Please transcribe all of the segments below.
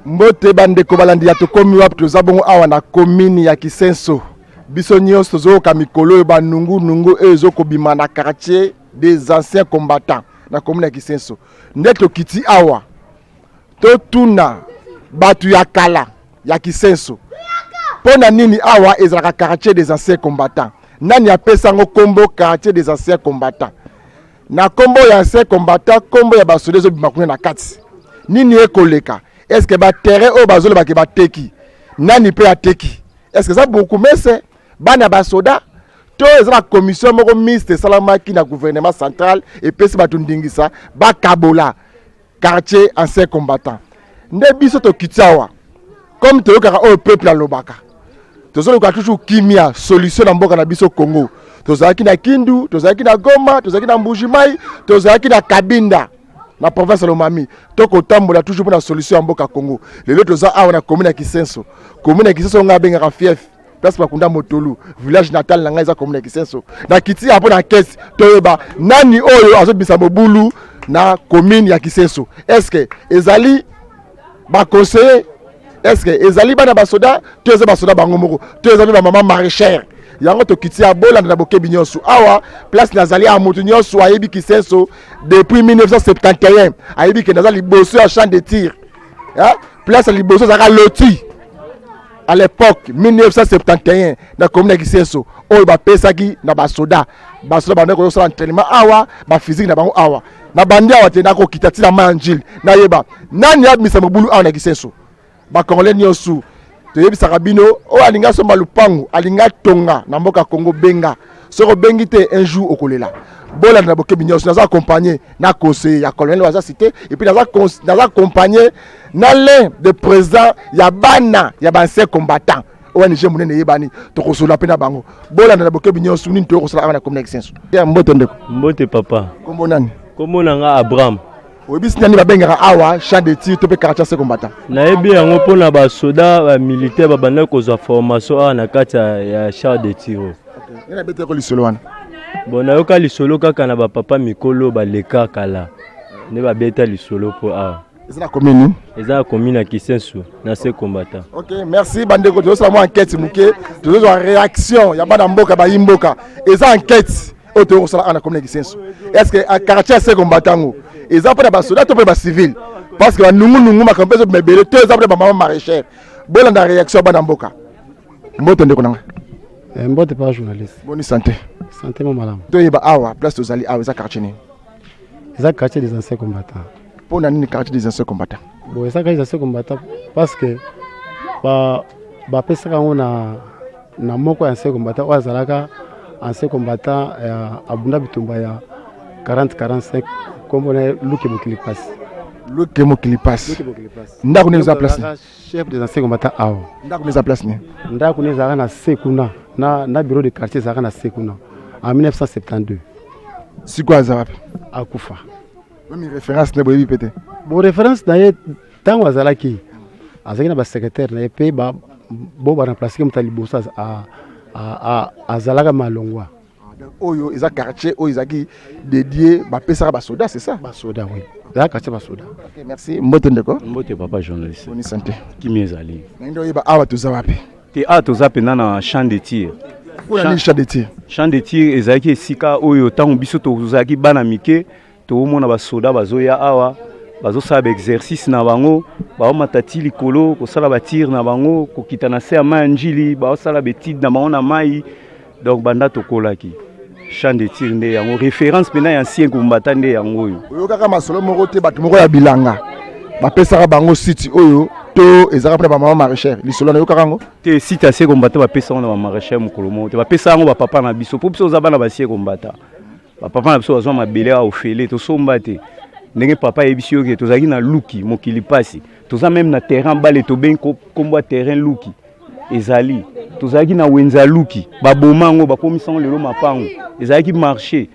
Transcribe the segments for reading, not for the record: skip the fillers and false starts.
Mbote bande ko balandi ya to komi wap to zabongo awa na commune ya Kisenso. Biso nyonso zo ka mikolo ba nungu ezo ko bima na quartier des anciens combattants na commune ya Kisenso. Ndeto kiti awa. To tuna batu ya kala ya Kisenso. Pona nini awa ezaka quartier des anciens combattants. Nani apesa ngo kombo quartier des anciens combattants. Na kombo ya anciens combattants kombo ya basoda zo bima kuna na kati. Nini ekoleka? Est-ce que ba terrain au bazolo ba ke ba teki nani pe ateki? Est-ce que ça beaucoup mais c'est bana basoda to ezala commission moko mixte salamaki na gouvernement central et pesi batundingisa ba kabola quartier ancien combattant nde biso to kitawa comme to yokaka au peuple la lobaka to zolo ka toujours kimia solution na mboka na biso Congo to zaki na Kindu to zaki na Goma to zaki na Mbujimai to zaki na Kabinda na province Lomami toko tambola toujours pour la solution en mboka Congo les autres za awa na commune ya Kisenso nga benga fief place Bakunda Motolu village natal na ngai za commune ya Kisenso na kiti hapo na caisse toyeba nani oyo azobisa mobulu na commune ya Kisenso est-ce que ezali ba conseiller est-ce que ezali bana basoda to ezali basoda bango moko to ezali ba maman maraîchère yango to kiti ya bola na bokebi nyonso awa place nazali a moto nyonso ayebi Kisenso depuis 1971 ayebi ke nazali liboso ya champ de tir hein place liboso zaka loti à l'époque 1971 na commune Kisenso oyo ba pesaki na basoda bande ko sala entraînement awa ba physique na bango awa na bandi awa te na ko kitati na manjil na yeba nani abimisa mobulu awa na Kisenso ba congolais nyonso toyebisaka bino o alinga somba lupangu alinga tonga na mboka Congo benga soko bengi te un jour okolela bola na bokebi nyonso naza accompagné na conseiller ya colonel waza cité et puis naza accompagné na l'un des présidents ya bana ya ancien combattant ONG munene yebani tokosola pe na bango bola na bokebi nyonso nini tokosola na commune Kisenso ya mbote ndeko mbote papa kombo nani kombo nanga Abraham oyebisi nani babengaka awa champ de tir to pe quartier ancien combattant nayebi yango mpona basoda bamilitaire babanda kozwa formation awa na kati ya champ de tir nena bete ko lisolo wana bon nayoka lisolo kaka na bapapa mikolo baleka kala nde babeta lisolo mpo awa eza na commune ya Kisenso na se combattant. Ok, merci bandeko to sala mo enquête muke to zo réaction ya bana mboka ba yimboka eza enquête o to sala na commune ya Kisenso est-ce que à quartier se combattant eza pa ba soldat to pa ba civil parce que nungu makambezo mebele to eza pa ba maman maraîchère bola na réaction bana mboka mbote ndeko nanga mbote pas journaliste bonne santé mon madame to yeba awa place to zali awa eza quartier ni eza quartier des anciens combattants pour nani quartier des anciens combattants bon eza quartier des anciens combattants parce que ba pesaka ngo na moko ya ancien combattant o azalaka ancien combattant abunda bitumba ya 40-45 comme na Luke Mokilipasi ndako neza place chef des anciens combattants awa ndako neza place ni ndako neza na Sekuna na bureau de quartier zaka na Sekuna en 1972 siko azawapi akufa même référence ne boyebi pété bon référence na ye tango azalaki azaki na ba secrétaire na pe ba remplacer mutali bossa azalaka malongwa oyo eza quartier oyo ezaki dédié ba pesaka ba soda c'est ça ba soda oui za quartier ba soda. OK merci mbote ndeko mbote papa journaliste bonne santé kimezali ndio yeba awa tuzawapi te a tozape na champ de tir kuna ni champ de tir ezalaki esika oyo tango biso tozalaki bana mike toomona basoda bazoya awa bazosala exercice na bango baomata ti likolo kosala batir na bango kokita na se ya mai ya njili baosala betide na bango na mai donc banda tokolaki champ de tir nde yango référence mpena ya ancien combattant nde yango oyo oyokaka masolo moko te bato moko ya bilanga bapesaka bango site oyo to ezaka mpona bamama maraîchère lisolo na yokaka yango te site ancien combattant bapesa yango na bamaraîchère mokolo moko te bapesa yango bapapa na biso mpo biso oza bana bancien combattant bapapa na biso bazwa mabele ya ofele tosomba te ndenge papa yebisi yoke tozalaki na Luki Mokilipasi toza même na terrain bale tobengi kombo ya terrain Luki ezali tozalaki na wenza Luki babomango bakomisango lelo mapango ezalaki marché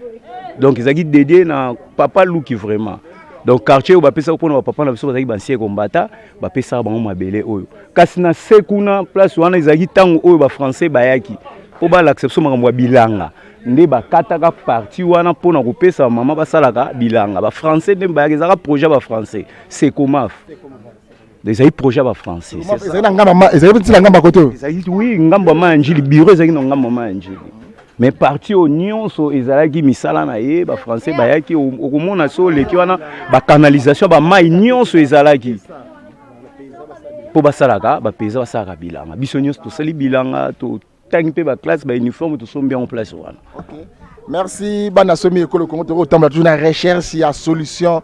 donc ezalaki dédié na papa Luki vraiment donc quartier oyo bapesa mpona bapapa na biso bazalaki bancien combattant bapesaka bango mabele oyo kasi na sekuna place wana ezalaki ntango oyo bafrançais bayaki mpo balakisa makambo ya bilanga nde bakataka parti wana mpona kopesa mama basalaka bilanga bafrançais nde bayaki ezalaka projet bafrançais Secomaf ezali projet ba français ezali na ngamba ezali petit la ngamba côté ezali oui ngambo manjili bureau ezali na ngambo manjili mais parti au nyonso ezalaki misala na ye ba français bayaki okomona so leki wana ba canalisation ba mai nyonso ezalaki po basalaka bapeza basalaka bilanga biso nyonso tosali bilanga totangi mpe baclasse bauniforme tosombi yango place wana. Merci bana somi ekolo Congo to otambla toujours na recherche ya solution.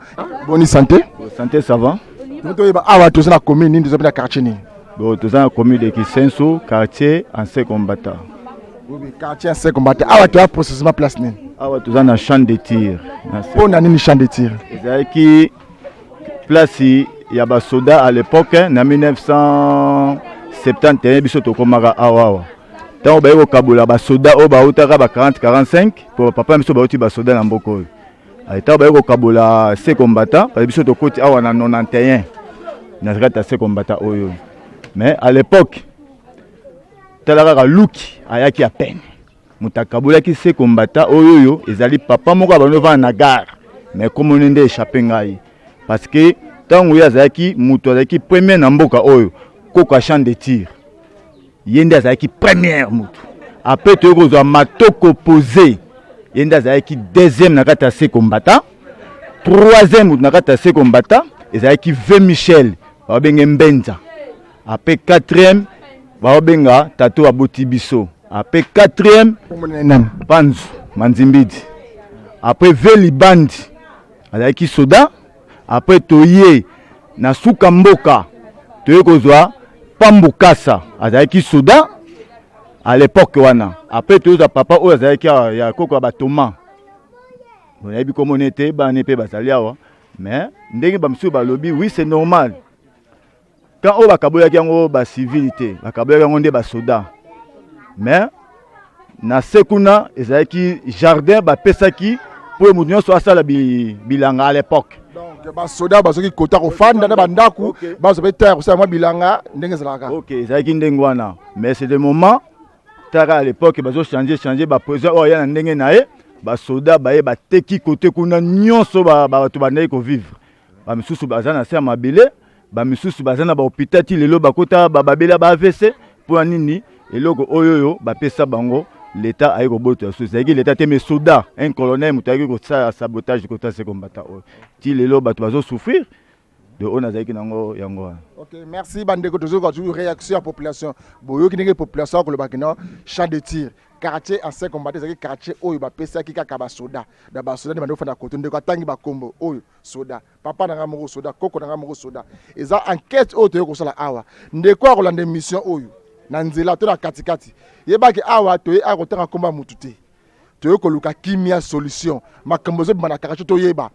Bonne santé. Santé ça va. Nous to yeba awa to na commune ni to na quartier ni. Bon to na commune de Kisenso, quartier ancien combattant. Oui, quartier ancien combattant. Awa to processus place ni. Awa to na champ de tir. On a ni champ de tir. Ezaki place ya ba soda à l'époque na 1971 biso to komaka awa. Tant ba yoko kabula ba soda o ba utaka ba 40-45 pour papa biso ba uti ba soda na mboko. Tant ba yoko kabula se combattant parce biso to koti awa na 91 na zaka se combattant oyo. Mais à l'époque talaka luki ayaki à peine. Mutakabula ki se combattant oyo ezali papa moko ba nova na gare. Mais comme on est échappé ngai parce que tant où yazaki muto azaki premier na mboka oyo koko champ de tir. Yende azaki première mutu. Après tu kozwa matoko posé. Yende azaki deuxième na kata se combattant. Troisième mutu na kata se combattant, ezaki V Michel, ba benga Mbenza. Après quatrième, ba benga Tato Abotibiso. Après quatrième, Panzu Manzimbidi. Après Veli Bandi, azaki soda. Après toye na suka mboka, toye kozwa Pambukasa azaki soda à l'époque wana. Après tout ça papa o azaki ya koko ba Thomas. On a vu comment on était ba nepe basalia wa. Mais ndenge ba msu ba lobby oui c'est normal. Quand on va kaboya yango ba civilité, ba kaboya yango nde ba soda. Mais na sekuna ezaki jardin ba pesaki pour mutu nyonso asala bilanga à l'époque. Ba soda bazoki kota ko fanda na bandaku bazo beta ko sa mwa bilanga ndenge zalaka. OK, ezaki ndenge wana. Mais c'est le moment taka à l'époque bazo changer ba président o ya na ndenge na ye ba soda ba ye ba teki côté kuna nyonso ba to bandai ko vivre. Ba misusu bazana sa mabele, ba misusu bazana ba hôpital ti lelo bakota ba babela ba AVC pour nini eloko oyoyo ba pesa bango. L'État a eu roboto sozaki l'État te me soda un colonel mutaki ko sa sabotage ko ta se combattant ti lelo bato bazo souffrir de on azaki nango yango. OK, merci bandeko toujours réaction à population boyoki ndenge population ko le bakino champ de tir quartier ancien combattant zaki quartier oyo ba pesa ki kaka ba soda da ba soda ndeko fanda koto ndeko atangi ba kombo oyo soda papa na ngamo soda koko na ngamo soda eza enquête oyo to ko sala awa ndeko a kolanda mission oyo na nzela to na katikati yebaki awa to ye akotanga komba mutu te to ye koluka kimia solution makambo zo bana quartier to yeba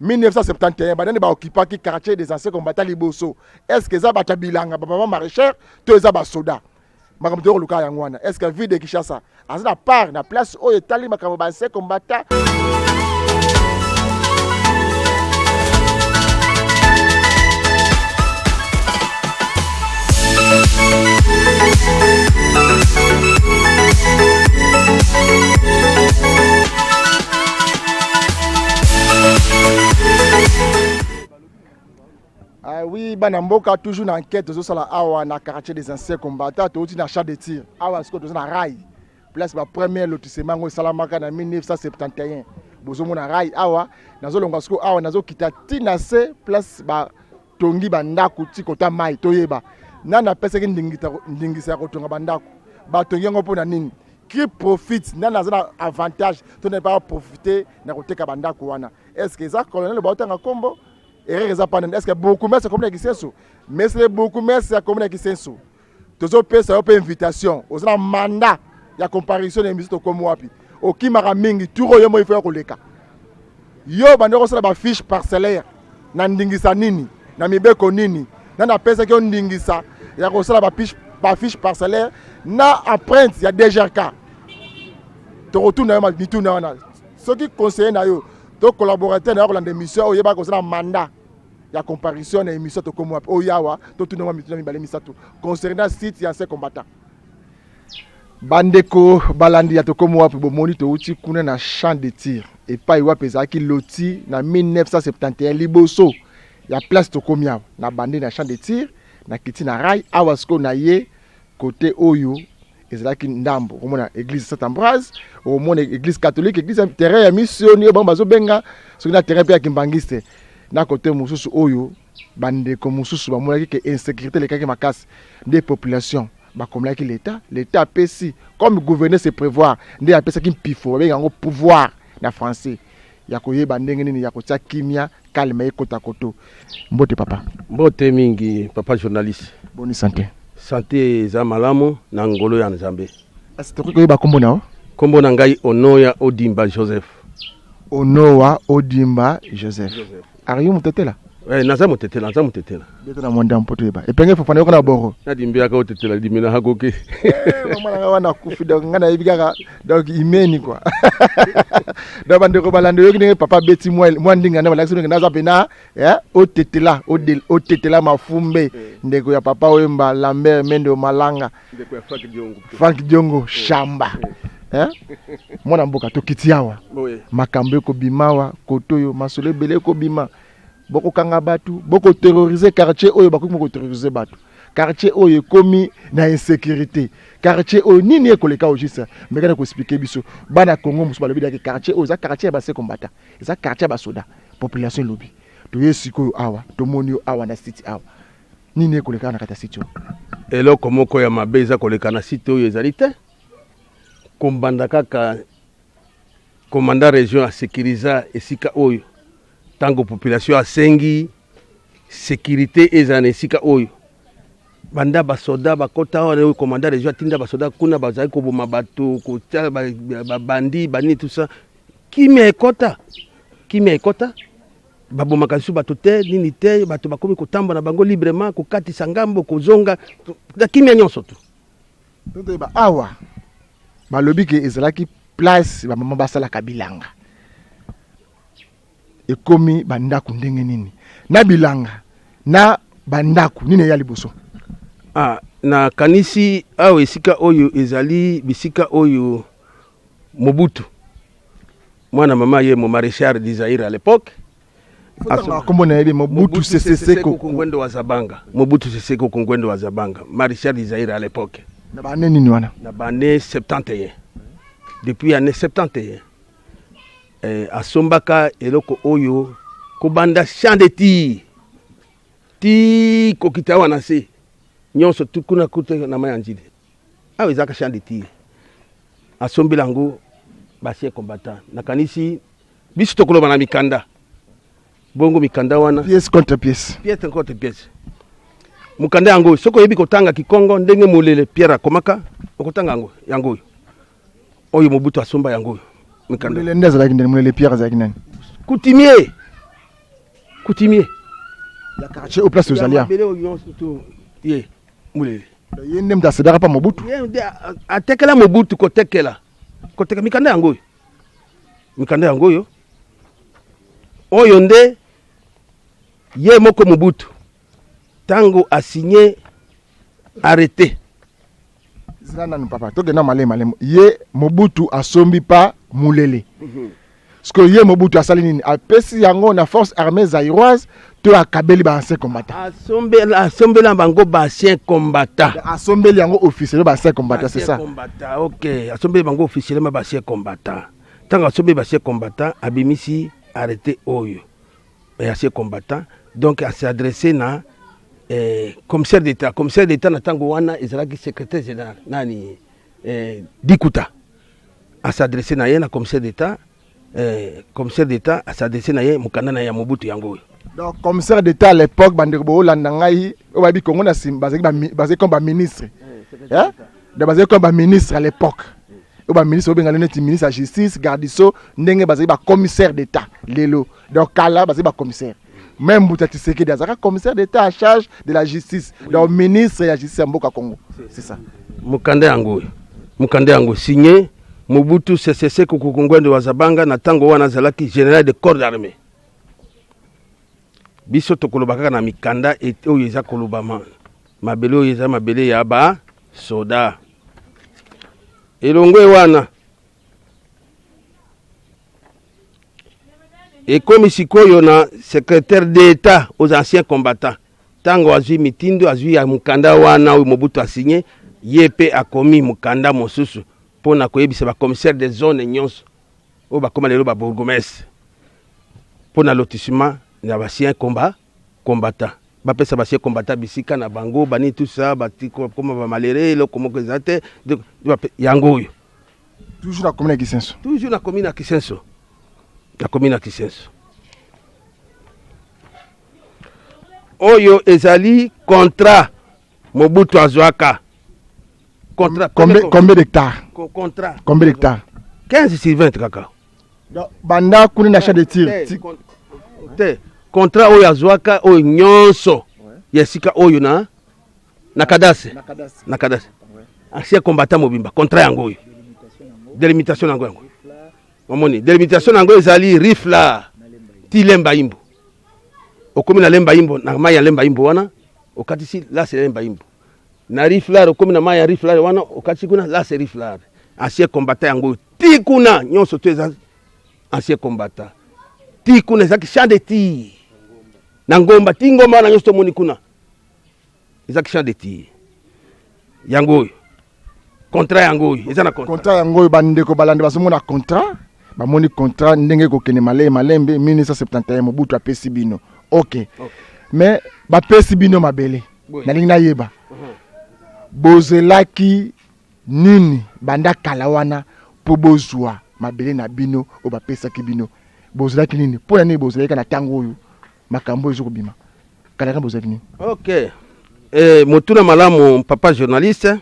1971 banani ba occupaki quartier des anciens combattants liboso est-ce que za batabilanga baba maraîcher to za ba soda makambo to koluka yango wana est-ce que ville de Kinshasa azana part na place oyo tali makambo ba anciens combattants. Ah oui, Banamboka toujours dans enquête de ça awa na quartier des anciens combattants, aussi na champ de tir. Awa ce que na rail. Place ba premier lotissement ngo Salamaka na 1971. Bozomo na rail awa nazo longa sko awa nazo kita tina se place ba tongi bandako ti kota mai toyeba. Nana pesa ki ndingisa ko tonga bandako. Ba tongi ngo pona nini? Qui profite nana zana avantage to ne pas profiter na koteka bandako wana. Est-ce que ça colonel ba otanga kombo? Est-ce que beaucoup de gens qui sont mais c'est beaucoup de gens qui sont tous les pays ont une invitation aux mandat il y a comparaison des musiques comme wapi au qui m'a mingi tout royaume il faut koleka yo bandeko sala ba fiche parcellaire na ndingisa nini na mibeko nini na na pesa ki ndingisa ya ko sala ba fiche parcellaire na empreinte il y a DGRK to retourner ma mituna wana ce qui conseille na yo to collaborateur na ko la émission o yeba ko sala mandat ya comparaison na émission to comme o yawa to tout no mituna mi balé misato concernant site ya ces combattants bandeko balandi ya to comme wapi bo moni to uti kuna na champ de tir et pas iwa pesa ki loti na 1971 liboso ya place tokomi awa na bande na champ de tir na kiti na rail awa siko na ye côté oyo ezalaki ndambo omona église Saint-Ambroise omona église catholique église terrain ya mission yo bango bazobenga soki na terrain pe ya kimbangiste na côté mosusu oyo bandeko mosusu bamonaki ke insécurité lekaki makasi nde population bakomelaki l'état apesi comme gouverner se prévoir nde apesaki mpifo babenga yango pouvoir na français ya koyeba ndenge nini ya kotia kimia kalma ekota koto. Mbote papa. Mbote mingi papa journaliste. Boni santé. Santé za malamu na ngolo ya Nzambe. Asitoki koyeba kombo nao? Kombo na ngai Onoya Odimba Joseph. Onoa Odimba Joseph. Ariyo mutetela? Naza mutetela. Beto na mwanda mpoto yeba. Epenge fofana yoko na boro. Na dimbia ka otetela dimina hakoke. Mama na wana kufida ngana yebika donc imeni quoi. Da bande ko balande yoki ne papa beti mwandinga na balakisi naza pena otetela mafumbe ndeko ya papa oyemba Lambert Mendo Malanga. Ndeko ya Frank Diongo Shamba. Mwana mboka tokiti awa. Makambo eko bimawa kotoyo masole bele ko bima. Boko kanga batu, boko terroriser quartier oyo bakoki moko terroriser batu. Quartier oyo komi na insécurité. Quartier oyo nini ekoleka ojisa. Mbeka ko expliquer biso. Bana Congo musu balobi daki quartier oyo za quartier ba se combattant. Za quartier ba soda. Population lobi. To yesiko awa, to moni awa na city awa. Nini ekoleka na kata city. Eloko moko ya mabe eza koleka na city oyo ezali te. Kombanda kaka commandant région a sécuriser esika oyo. Tango population asengi sécurité ezana esika oyo banda basoda bakota oyo commandant région tinda basoda kuna bazali ko boma bato ko tala bandi bani tout ça kimia ekota baboma kasu bato te nini te bato bakomi kotamba na bango librement ko katisa ngambo ko zonga da kimia nyonso tu donc ba awa balobi ke ezalaki place ba mama basala kabilanga ekomi bandaku ndenge nini na bilanga na bandaku nini ya liboso na kanisi awa esika oyo ezali bisika oyo Mobutu mwana mama ye mo maréchal du Zaïre à l'époque kombo na yebe Mobutu Sese Seko Kongwendo wa Zabanga Mobutu Sese Seko Kongwendo wa Zabanga maréchal du Zaïre à l'époque na bane nini wana na bane 71 depuis année 71 asombaka eloko oyo kobanda champ de tir kokita wana se nyonso tukuna kute na mayanjide awe zaka champ de tir asombilango basie combattant na kanisi biso tokoloba na mikanda bongo mikanda wana pièce contre pièce mukanda yango soko yebi kotanga kikongo ndenge mulele Pierre akomaka okotanga yango oyo Mobutu asomba yango mikanda le ndeza lakini mulele Pierre zaki nani coutumier ya quartier au place aux alliés ye mulele ye ndem da sedaka pa Mobutu atekela Mobutu kotekela mikanda yango oyo nde ye moko Mobutu tango a signé arrêté zana papa to gena malema ye Mobutu asombi pa mulele parce que ye Mobutu asali nini apesi yango na force armée zaïroise to akabeli ba ancien combattant asombela bango ba ancien combattant asombeli yango officiel ba ancien combattant c'est ça OK asombeli bango officiellement ba ancien combattant tango asombeli ba ancien combattant abimisi arrêté oyo ba ancien combattant donc a s'adresser na commissaire d'état na tango wana ezalaki secrétaire général nani Dikuta a s'adresser na ye na commissaire d'état a s'adresser na ye mukanda na ya Mobutu yango. Donc commissaire d'état à l'époque bandeko bo landa ngai o babi Congo na sim basé comme ba ministre de basé comme ba ministre à l'époque o ba ministre obenga neti ministre à justice gardiso ndenge basé ba commissaire d'état lelo donc kala basé ba commissaire même Boutati Sekedi azaka commissaire d'état à charge de la justice donc ministre ya justice mboka Congo c'est ça mukanda yango signé Mobutu Sese Seko Kongwendo wa Zabanga na tango wana zalaki général de corps d'armée biso tokolobaka na mikanda oyo eza kolobama mabele oyo eza mabele ya ba soda elongwe Et comme sikoyo na secrétaire d'État aux anciens combattants, tango azui mitindo azui ya mukanda wana oyo Mobutu a signé, yepe a commis mukanda mosusu pona koyebisa ba commissaire des zones nyonso o ba koma lelo ba bourgmestre pona lotissement na basien combattant. Ba pesa basien combattant bisika na bango bani tout ça batiko comme ba malere lo comme que zate yango oyo. Toujours la commune à Kisenso. Toujours la commune à Kisenso. La commune à Kisenso. Oyo ezali contrat Mobutu Azwaka. Contrat combien d'hectares? Contrat. Combien d'hectares? 15 sur 20 kaka. Banda kuni na de tir. Contrat oyo Azwaka oyo nyonso. Yesika oyo na kadase. Na kadase. Ancien combattant mobimba. Contrat yango oyo. Délimitation yango yango. Momoni, délimitation yango ezali rifla ti lemba imbo. Okomi na lemba imbo na maya lemba imbo wana okatisi là c'est lemba imbo. Na rifla okomi na maya rifla wana okatisi kuna là c'est rifla. Ancien combattant yango ti kuna nyonso to ezali ancien combattant. Ti kuna ezaki champ de tir. Na ngomba ti ngomba na nyonso moni kuna. Ezaki champ de tir. Yango contrat yango eza na contrat yango bandeko balande basomona contrat bamoni contrat ndenge kokene malembe 1971 Mobutu apesi bino. OK. Mais bapesi bino mabele nalingi nayeba bozelaki nini banda kala wana po bozwa mabele na bino o bapesaki bino bozelaki nini pona nini bozelaki na tango oyo makambo ezo kobima kala ka bozelaki nini? OK. Motuna malamu papa journaliste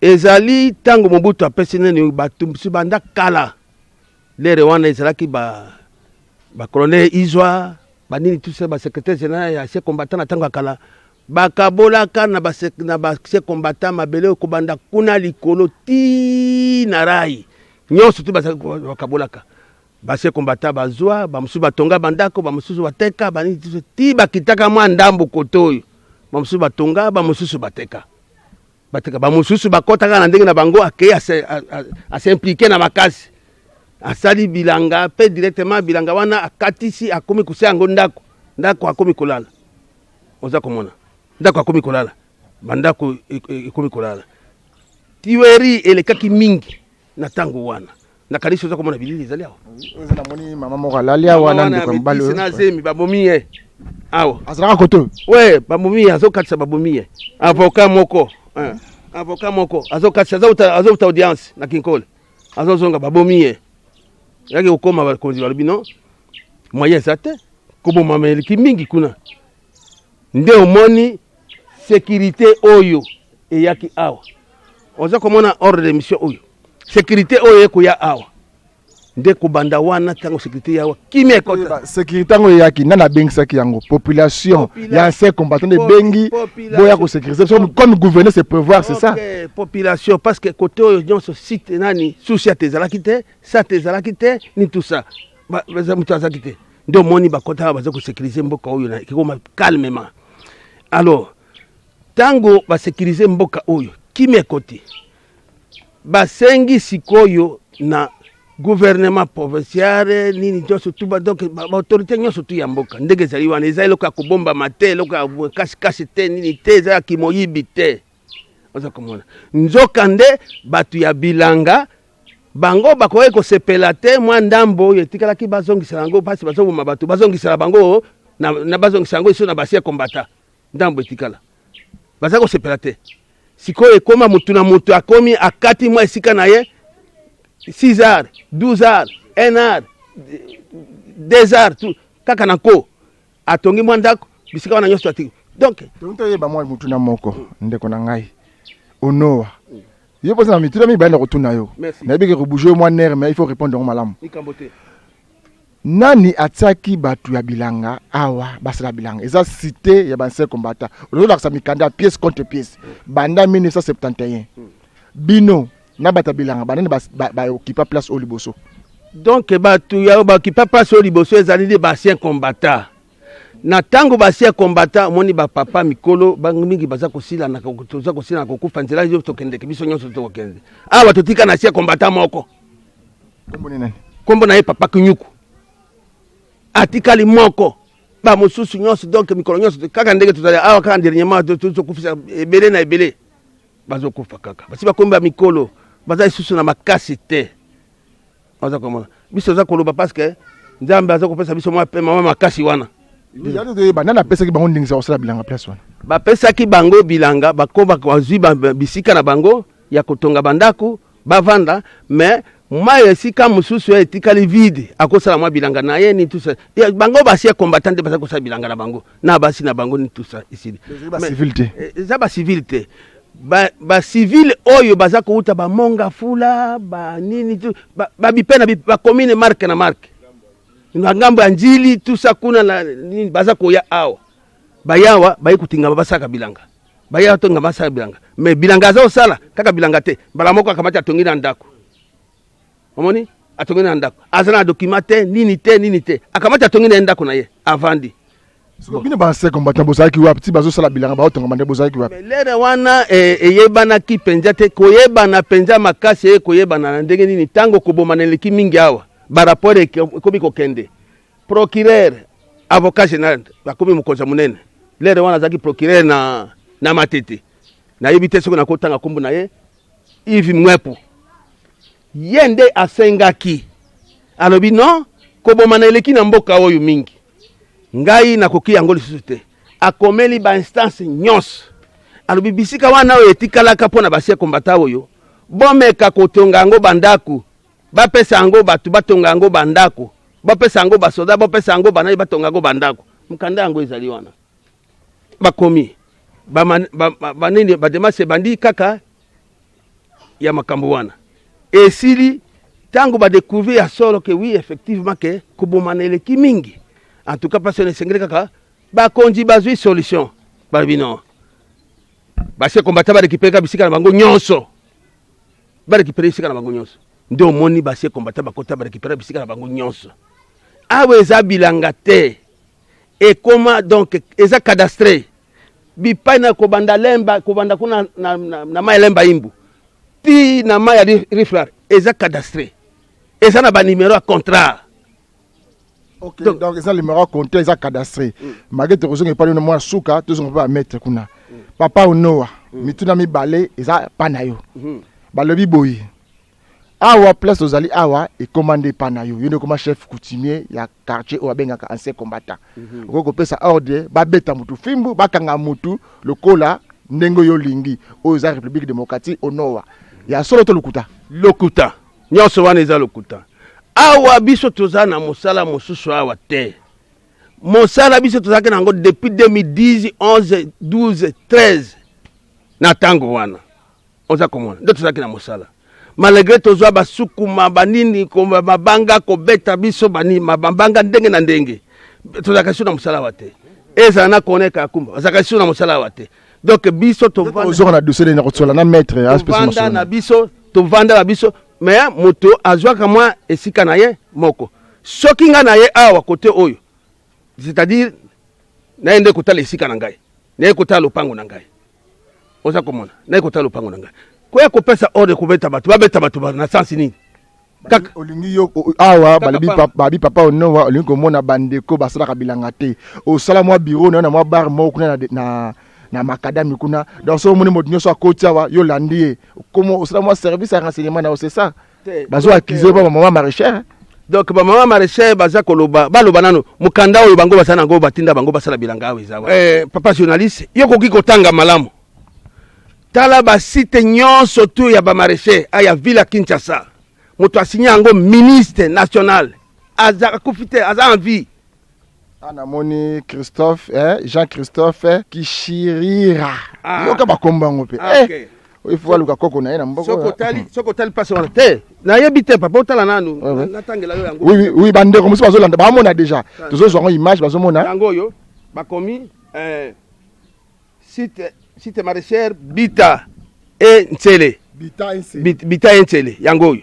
ezali tango Mobutu apesi nini batu banda kala lere wana ezalaki ba colonel Izwa banini tout ça ba secrétaire général ya chef combattant na tango kala bakabolaka na ba chef combattant mabele ko banda kuna likolo ti na rai nyonso tu bakabolaka ba chef combattant bazwa ba musu batonga bandako ba musu bateka banini ti bakitaka mwa ndambo kotoyo ba musu batonga ba musu bateka ba musu bakotaka na ndenge na bango akei a s'impliquer na makasi asali bilanga pe directement bilanga wana akatisi akomi kusango ndako akomi kolala oza komona ndako akomi kolala bandako ekomi kolala tiweri elekaki mingi na tango wana na kanisa oza komona bilili ezali awa oza na moni mama moko lalia wana ndeko mbalo na zemi babomiye awa azalaka koto we babomiye azokatisa babomiye avocat moko azokatisa azota audience na kinkole azozonga babomiye yaki okoma bakonzi balobi no moyen eza te koboma meleki mingi kuna nde omoni sécurité oyo eyaki awa oza komona ordre de mission oyo sécurité oyo ekoya awa nde kobanda wana tango sécurité yawa kimi ekota sécurité yango eyaki nana abengisaki yango population ya ancien combattant de bengi boya kosécuriser comme gouverner c'est prévoir c'est ça population parce que côté oyo nyonso site nani susi atezalaki te sa tezalaki te ni tout ça mutu azalaki te nde omoni bakota baza kosécuriser mboka oyo ekokoma calmement. Alors tango basécuriser mboka oyo kimi ekoti basengi sikoyo na gouvernement provincial nini nyonso tu donc autorité nyonso tu ya mboka ndenge ezali wana eza eloko ya kobomba mate eloko ya kasi te nini te eza kimoyibi te oza komona nzokande batu ya bilanga bango bakoki kosepela te mwa ndambo oyo etikalaki bazongisela yango mpasi bazoboma bato bazongisela bango na bazongisa yango iso na basie kombata ndambo etikala baza kosepela te sikoyo ekoma mutu na mutu akomi akati mwa esika na ye 6 heures, 12 heures, 1 heure, 2 heures, tout. Kaka nako atongi mwandako bisika wana nyonso atiki. Donc toyeba mwa mutu na moko ndeko na ngai onoa yo posa na mituna mi bana kotuna yo na beke ko bouger mwa nerf mais il faut répondre au malamu nani ataki batu ya bilanga awa basala bilanga eza cité ya bancien combattant olola sa mikanda pièce contre pièce banda 1971 bino na bata bilanga banani ba occuper place au liboso donc batu ya ba occuper place au liboso ezali de bancien combattant na tango bancien combattant moni ba papa mikolo bangi baza kosila na kokufa nzela yo tokende biso nyonso tokende awa totika na ancien combattant moko kombo nani kombo na ye papa Kinyuku atikali moko bamosusu nyonso donc mikolo nyonso kaka ndenge tozali awa kaka dernièrement tozokufisa ebele na ebele bazokufa kaka basi bakomi bamikolo baza lisusu na makasi te oza komona biso oza koloba parce que nzambe aza kopesa biso mwa makasi wana banani apesaki bango ndingisa kosala bilanga place wana bapesaki bango bilanga bakoba bazwi bisika na bango ya kotonga bandako bavanda mais mai esika mosusu etikali vide akosala mwa bilanga na ye ni tusa bango basi ya combattant te baza kosala bilanga na bango na basi na bango ni tusa isili eza bacivile te bacivile oyo baza kouta bamonga fula banini babipe na bacommune marke na marke na ngambo ya njili tusa kuna baza koya awa bayawa bayi kutinga basaka bilanga bayawa tonga basaka bilanga mais bilanga aza osala kaka bilanga te mbala moko akamati atongi na ndako omoni atongi na ndako aza na document te nini te akamati atongi na ndako na ye avandi bino banse combattant bozalaki wapi ti bazosala bilanga baotonga mande bozalaki wapi lere wana eyebanaki mpenza te koyebana mpenza makasi koyebana na ndenge nini ntango kobomana eleki mingi awa barapport ekomi kokende procureur avocat général bakomi mokonzi monene lere wana azalaki procureur na matete nayebi te soki nakotanga kombo na ye Yves Mwepu ye nde asengaki alobi non kobomana eleki na mboka oyo mingi ngai nakoki yango lisusu te akomeli bainstance nyonso alobi bisika wana oyo etikalaka mpona basie kombata oyo bomeka kotonga yango bandako bapesa yango bato batonga yango bandako bapesa yango basoda bapesa yango banani batonga yango bandako mkanda yango ezali wana bakomi banini bademase bandi kaka ya makambo wana esili tango badécouvrir ya solo que oui effectivement que kobomana eleki mingi en tout cas parce que sengeli kaka bakonzi bazwi solution babino base combattant barécupérer bisika na bango nyonso barécupérer bisika na bango nyonso nde omoni base combattant bakota barécupérer bisika na bango nyonso awa eza bilanga te ekoma donc eza cadastré bipai na kobanda lemba kobanda kuna na mai lemba imbu ti na mai ya riflar eza cadastré eza na ba numéro à contrat. OK, donc eza numéro à contrat eza cadastré malgré te kozonga epali na mwa suka tozonga pa mettre kuna papa onoa mituna mibale eza pana yo balobi boyi awa place ozali awa et commandé pana yo yone comme chef coutumier ya quartier o abengaka ancien combattant okoko pesa ordre babeta mutu fimbu bakanga mutu lokola ndengo yo lingi oza République démocratique onoa ya solo to lokuta nyonso wana eza lokuta awa biso toza na mosala mosusu awa te mosala biso tozaki nango depuis 2010 11 12 13 na tango wana oza komona ndo tozaki na mosala malgré tozwa basukuma banini mabanga kobeta biso bani mabanga ndenge na ndenge tozaka sio na mosala wa te eza na koneka kumba tozaka sio na mosala wa te donc biso tovanda na dossier na kotsola na maître tovanda na biso tovanda na biso mais moto azwaka mwa esika na ye moko soki nga na ye awa kote oyo c'est-à-dire na ende kotala esika na ngai na kotala lopango na ngai oza komona na kotala lopango na ngai koya kopesa ordre kubeta bato babeta bato na sensi nini kaka olingi yo awa babi papa onowa olingi komona bandeko basalaka bilanga te osala mwa bureau na mwa bar moko kuna na makadami kuna donc so moni moto nyonso akoti awa yo landi comment osala mwa service à renseignement na c'est ça bazo accuser ba maman maraîchère donc ba maman maraîchère baza koloba baloba nano mukanda oyo bango basana ngo batinda bango basala bilanga awa ezawa papa journaliste yo koki kotanga malamu tala ba site nyonso tu ya ba maraîchère aya Villa Kinshasa moto asigna ngo ministre national aza kufite aza en vie anamoni Christophe Jean-Christophe Kishirira yoka bakomba ngope il faut aluka koko na ye na mboko soko tali passe on te na yebite papa otala nanu natangela yo yango oui bandeko musi bazolanda ba mona déjà tozozwa image bazomona yango yo bakomi site maraîchère Bita et Ntsele Bita et Ntsele yango yo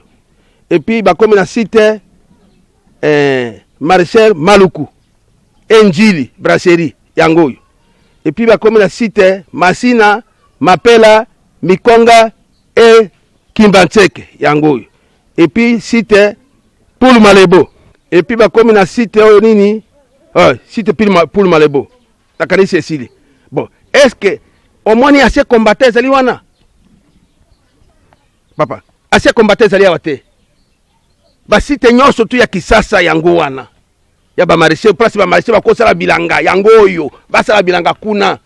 et puis bakomi na site maraîchère Maluku Enjili brasserie yango yo et puis bakomi na site Masina Mapela Mikonga et Kimbantseke yango yo et puis site Poul Malebo et puis bakomi na site oyo nini site pour malebo takanisi esili bon est-ce que omoni ancien combattant ezali wana papa ancien combattant ezali awa te basite nyonso tu ya kisasa yango wana ya bamarishe place bamarishe bakosala bilanga yango oyo basala bilanga kuna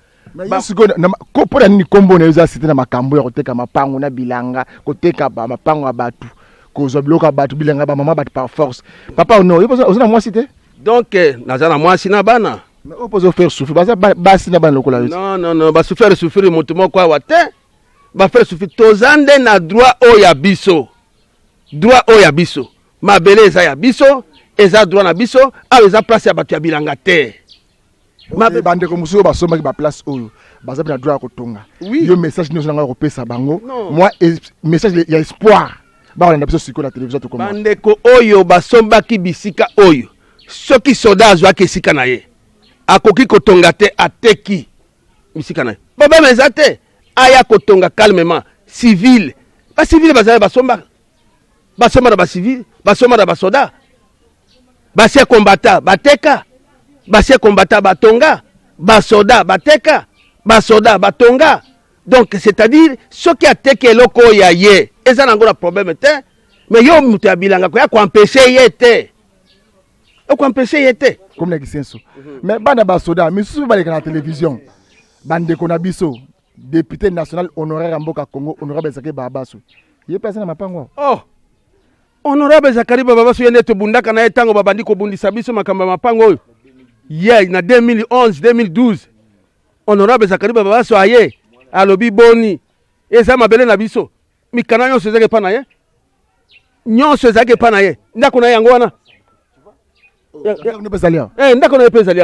mpona nini kombo na yo eza site na makambo ya koteka mapango na bilanga koteka mapango ya bato kozwa biloko ya bato bilanga bamama bato par force papa no oza na mwasi te donc naza na mwasi na bana opoza ofaire souffrir baza basi na bana lokola yo non basouffrir souffrir motu moko awa te bafaire souffrir toza nde na droit oyo ya biso mabele eza ya biso eza droit na biso awa eza place ya bato ya bilanga te bandeko mosusu oyo basombaki baplace oyo baza mpe na droit ya kotonga yo message nyonso nanga kopesa bango moi message ya espoir bakolanda biso sikoyo na télévision tokoma bandeko oyo basombaki bisika oyo soki soda azwaki esika na ye akoki kotonga te ateki bisika na ye babema eza te aya kotonga calmement civile bacivile bazali basomba na bacivile basomba na basoda basie kombata bateka basie kombata batonga basoda bateka basoda batonga donc c'est-à-dire soki ateki eloko oyo ya ye eza nango na problème te mais yo moto ya bilanga koya koempêche ye te okoempêche ye te comme na kisenso mais bana basoda misusu baleka na télévision bandeko na biso député national honoraire ya mboka Congo honorable Zakari Babasu ye pesa na mapango honorable Zakari Babasu ye nde tobundaka na ye ntango babandi kobundisa biso makambo ya mapango oyo ye na 2011 2012 honorable Zakari Babasu aye alobi boni eza mabele na biso mikana nyonso ezaki epa na ye nyonso ezaki epa na ye ndako na ye yango wana ndako na ye mpe ezali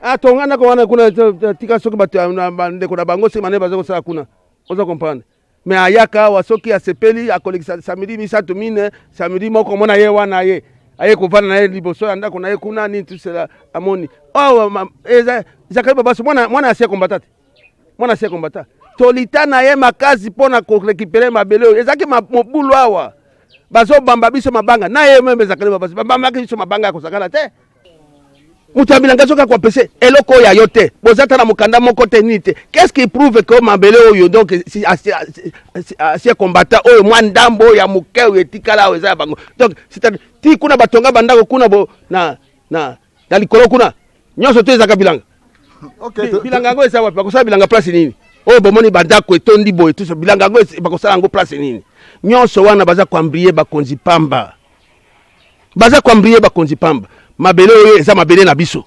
awa tonga ndako wana kuna tika soki bandeko na bango sema nde baza kosala kuna oza comprendre mais ayaka awa soki asepeli akolekisa samedi misato mine samedi moko mona ye wana ye aye kovanda na ye liboso ya ndako na ye kuna nini tusela amoni awa Zakari Babasu mwana asie kombata te mwana asie kombata tolita na ye makasi mpona korekipere mabele oyo ezaki mobulu awa bazobamba biso mabanga na ye meme Zakari Babasu babambaki biso mabanga ya kosakana te moto ya bilanga soki akompese eloko oyo ayo te boza ta na mokanda moko te nini te qu'est-ce qui prouve que mabele oyo donc asie kombata oyo mwa ndambo oyo ya moke oyo etikala oyo eza ya bango donc c'est-à-dire ti kuna batonga bandako kuna na likolo kuna nyonso to ezaka bilanga bilanga yango eza wapi bakosala bilanga place nini oyo bomoni bandako etondi boye tuso bilanga yango bakosala yango place nini nyonso wana baza koambrie bakonzi pamba mabele oyo eza mabele na biso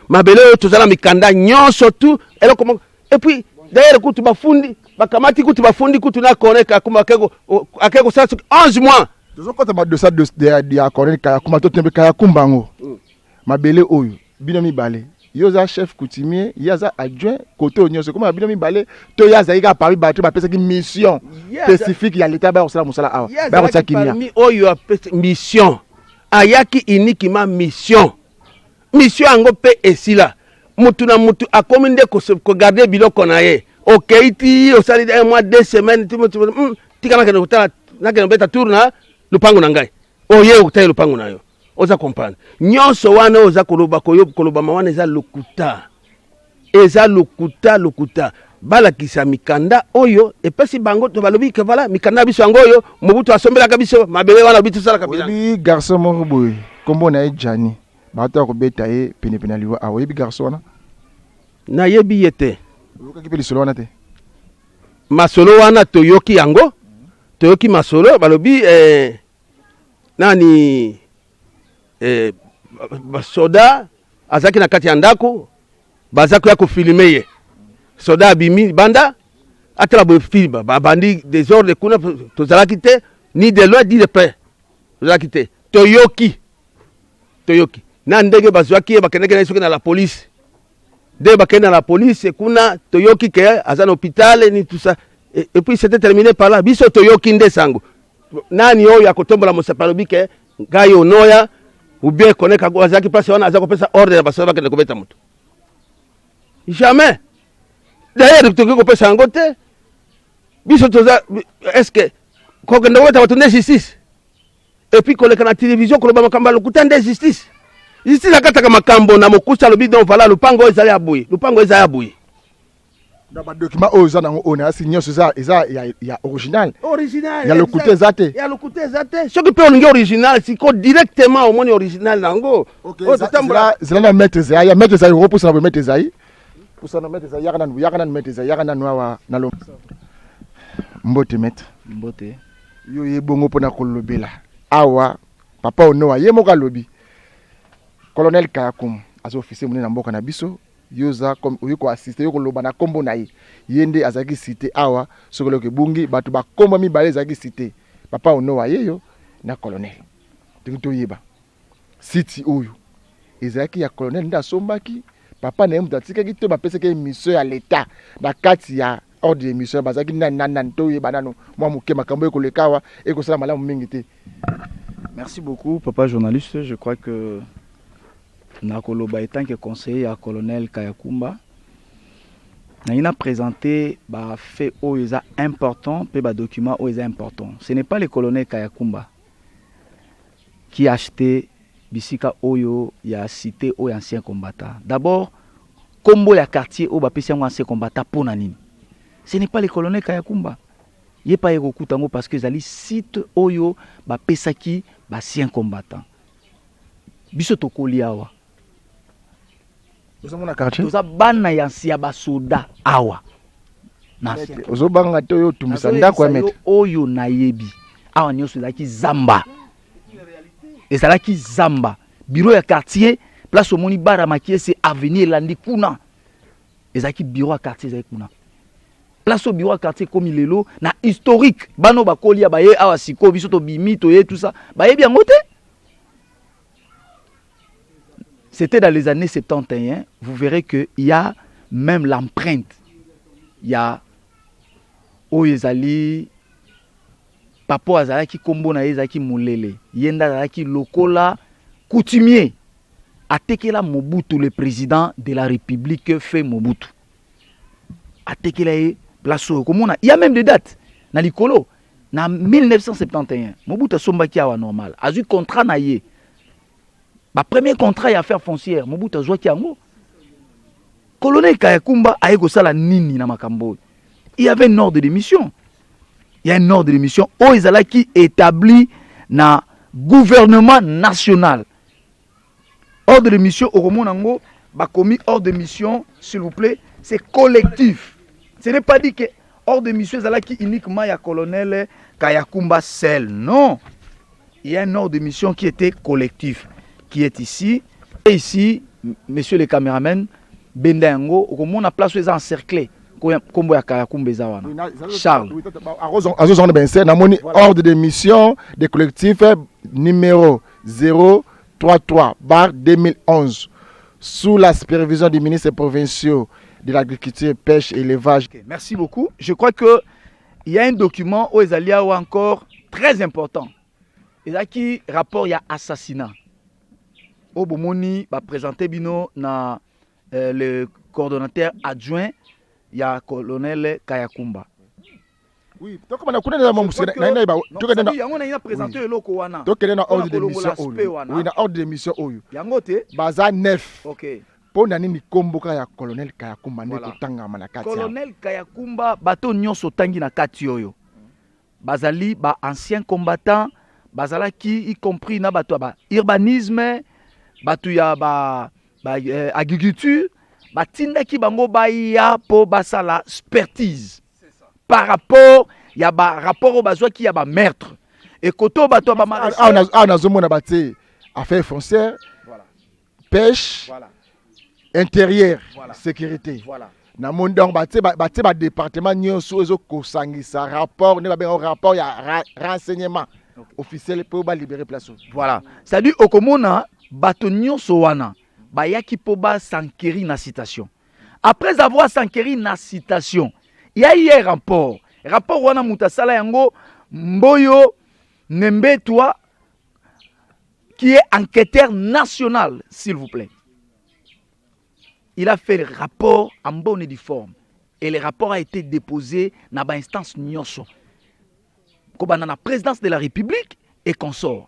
mabele oyo tozala mikanda nyonso tu eloko moko et puis d'ailleurs kutu bafundi bakamati kutu bafundi kutu na koneka kuma akeko sa 11 mois tozokota badosa ya koneka kuma to tembe kaya kumbango mabele oyo bino mibale yo za chef coutumier ya za adjoint côté nyonso comme bino mibale to ya za ika Paris bato ba pesa ki mission spécifique ya l'état ba osala musala awa ba kotia kimia oyo mission ayaki uniquement mission yango pe esila mutu na mutu akomi nde ko garder biloko na ye okeiti osali un mois 2 semaines tika nakende kotala nakende beta tour na lupango na ngai oye okutala lupango na yo oza comprendre nyonso wana oza koloba mawana eza lokuta balakisa mikanda oyo epesi bango to balobi ke vala mikanda biso yango oyo mobutu asombelaka biso mabele wana bitu sala kabila oui garçon moko boy kombo na ye Jani bato akobeta ye pene liwa awo yebi garçon wana na yebi yete lokaki pe lisolo wana te masolo wana toyoki yango toyoki masolo balobi nani basoda azaki na kati ya ndako baza koya kofilme ye soda abimi banda atala boye film babandi desordre kuna tozalaki te ni de loin ni de près tozalaki te toyoki na ndenge bazwaki ye bakendeki na ye soki na la police nde bakende na la police kuna toyoki ke aza na hôpital ni tout ça et puis c'était terminé par là biso toyoki nde sango nani oyo akotombola mosapalobi ke ngai onoya ou bien koneka azaki place wana aza kopesa ordre na basoda bakende kobeta moto jamais d'ailleurs tokoki kopesa yango te biso toza est-ce que kokende kobeta bato nde justice et puis koleka na télévision koloba makambo lokuta nde justice justice akataka makambo na mokusa lobi donc voilà lupango ezali aboye lupango ezali aboye na ba document oza nango on a signé ça ya original ya lokuta zate ya lokuta zate soki pe olingi original siko directement au moni original nango zela na maître za ya maître za europe ça na maître za pour ça na maître za yakana maître za yakana noa na lo mbote maître mbote yo yebongo pona kolobela awa papa onoa ye moka lobi colonel Kayakum as officier mune na mboka na biso yoza comme yoko assister yoko loba na kombo na ye yende azaki cité awa sokolo ke bungi batu ba kombo mi balé azaki cité papa onoa yeyo na colonel tinto yeba city oyo ezaki ya colonel nda sombaki papa na yemu tatikaki to bapesa ke mission ya l'état na kati ya ordre de mission bazaki na to yeba nano mwa muke makambo ekolekawa ekosala malamu mingi te. Merci beaucoup, papa journaliste. Je crois que Nakoloba, étant que conseiller à colonel Kayakumba, il a présenté des faits importants et des documents importants. Ce n'est pas le colonel Kayakumba qui a acheté Bisika Oyo, il a cité aux anciens combattants. D'abord, combo ya quartier au bapesi aux anciens combattants pour Nanine. Ce n'est pas le colonel Kayakumba. Il n'y a pas eu de parce que les sites Oyo bapesaki anciens combattants. Biso tokoli awa. Nous avons quartier. Nous avons bana yansi basoda awa. Ozobanga to yo tumisa ndako ya maître. Oyo nayebi. Awa nyoso ezalaki zamba. Ezalaki zamba. Bureau ya quartier, place omoni bara makie c'est avenir landi kuna. Ezalaki bureau ya quartier ezalaki kuna. Place au bureau à quartier comme il est là, na historique. Bano bakoli ya baye awa siko biso to bimi to ye tout ça. Baye bien ngote. C'était dans les années 71. Vous verrez qu'il y a même l'empreinte. Il y a Oyezali, Papo Azalaki Kombo na Ezaki Moulele, Yenda Azalaki Lokola, coutumier. Atekela Mobutu, le président de la République, fait Mobutu. Atekela place au Komona. Il y a même des dates. Na Likolo, na 1971, Mobutu a sombaki awa normal. A eu contrat na ye. Le premier contrat et affaires foncières, Mobutu a joué Kiango. Colonel Kayakumba a égosala nini na makambo. Il y avait un ordre de mission. Il y a un ordre de mission. Oizala qui établi na gouvernement national. Ordre de mission au Romonango, commis ordre de mission, s'il vous plaît, c'est collectif. Ce n'est pas dit que ordre de mission est qui uniquement il y a colonel Kayakumba seul. Non. Il y a un ordre de mission qui était collectif, qui est ici. Et ici, messieurs les caméramans, Bendango, on a place où ils encerclés. Comme ya Kayakumba Charles. Ordre de mission des collectifs numéro 033/2011 sous la supervision du ministre provincial de l'agriculture, pêche et élevage. Okay, merci beaucoup. Je crois qu'il y a un document où il y a encore très important. Il y a qui rapport il y a assassinat. Au Bomoni va présenter bino na le coordonnateur adjoint il y a colonel Kayakumba. Oui, donc on a connu la même chose. On a présenté le Kowana. Donc il y a un ordre de mission. Oui, un ordre de mission. Yangote. Baza 9. OK. Pour nani komboka ya colonel Kayakumba ne kotanga manakati. Colonel Kayakumba bato nyonso tangi na kati oyo. Bazali ba anciens combattants, bazala qui y compris na bato ba urbanisme, bato ya ba agriculture, batinda ki bango ba ya po basala expertise. Par rapport ya ba rapport au bazwa qui ya ba meurtre. Et koto bato ba maraîcher. On a zomona baté affaires foncières. Voilà. Pêche. Voilà. Intérieur, voilà. Sécurité. Voilà. Na monde donc baté ba département nyonso ezo kosangisa rapport ne ba ben rapport ya renseignement officiel pour ba libérer place. Voilà. C'est-à-dire okomona bato nyonso wana ba yaki po ba sankeri na citation. Après avoir sankeri na citation, il y a eu un rapport. Rapport wana mutasala yango Mboyo Nembetwa qui est enquêteur national, s'il vous plaît. Il a fait le rapport en bonne et due forme. Et le rapport a été déposé dans l'instance Nyonso. Comme dans la présidence de la République et consort.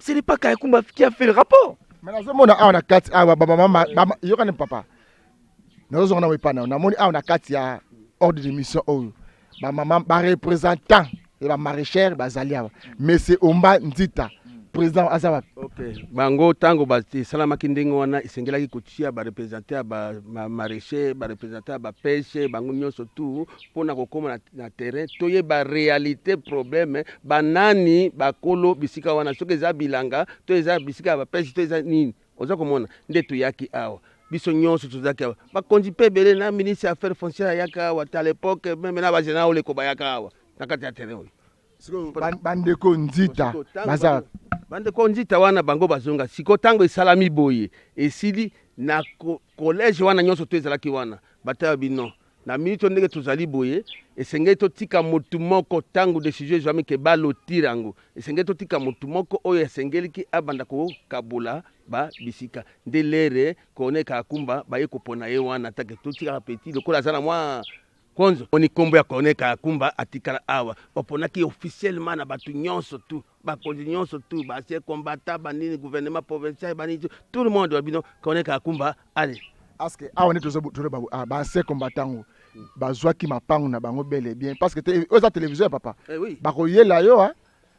Ce n'est pas Kayakumba qui a fait le rapport. Mais nazomona awa na kati awa bamama yokane papa nazozonga na wepana namoni awa na kati ya ordre de mission oyo bamama représentant et bamaraîchère bazali awa monsieur Omba Nzita président aza wapi? Okay. Bango tango basalamaki ndenge wana esengelaki kotia barepresente ya bamaraîcher barepresente ya bapeshe bango nyonso tu mpona kokóma na terrain toyeba réalité problème banani bakolo bisika wana soki eza bilanga to eza bisika ya bapeshe to eza nini oza komona nde toyaki awa biso nyonso tozalaki awa bakonzi mpe ebele na ministre ya affaires foncières ayaka awa ta l'époque meme na bagénéral oleko bayaka awa na kati ya terrain oyo bandeko Nzita baza bandeko Nzita wana bango bazonga siko tango esalami boye esili na collège wana nyonso to ezalaki wana bataya bino na minute ndenge tozali boye esengeli totika motu moko tango décision ezwami ke balotira yango esengeli totika motu moko oyo esengeliki abanda kokabula bisika nde lere kone Kayakumba baye kopona ye wana take totika petit lokola aza na mwa konzo oni kombo ya kone Kayakumba atikala awa oponaki officiellement na batu nyonso tu bakonzi nyonso tu basie combattant banini gouvernement provincial banini tout le monde wabino kone Kayakumba allez parce que awa ne tozo basie combattant bazwaki mapango na bango bel bien parce que oza télévision papa bakoyela yo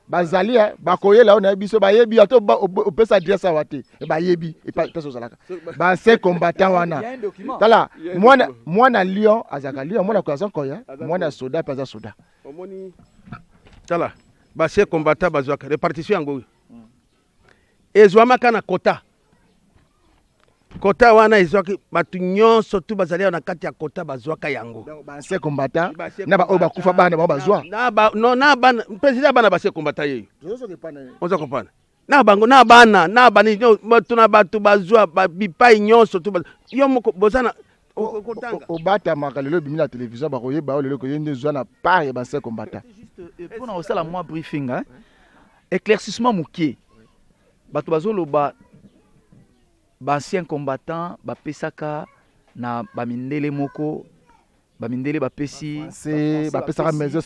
bazali bakoyela na biso bayebi ato opesa adresse awate bayebi pesa ozalaka basie combattant wana tala mwana lion azaka lion mwana ko azankoya mwana soda pesa soda omoni tala basie combattant bazwaka répartition yango ezwamaka na kota wana ezwaki batu nyonso tu bazali na kati ya kota bazwaka yango basie combattant na ba bakufa bana ba bazwa na bana président bana basie combattant yeyo oza kopana na bango na bana na bani tuna batu bazwa bipai nyonso tu yo moko bozana obata makalelo bimina télévision bakoyeba lelo ko yende zwa na part ya basie combattant juste pour na osala moi briefing éclaircissement mukie batu bazoloba ancien combattant bapesaka na bamindele moko bamindele bapesi bapesaka mission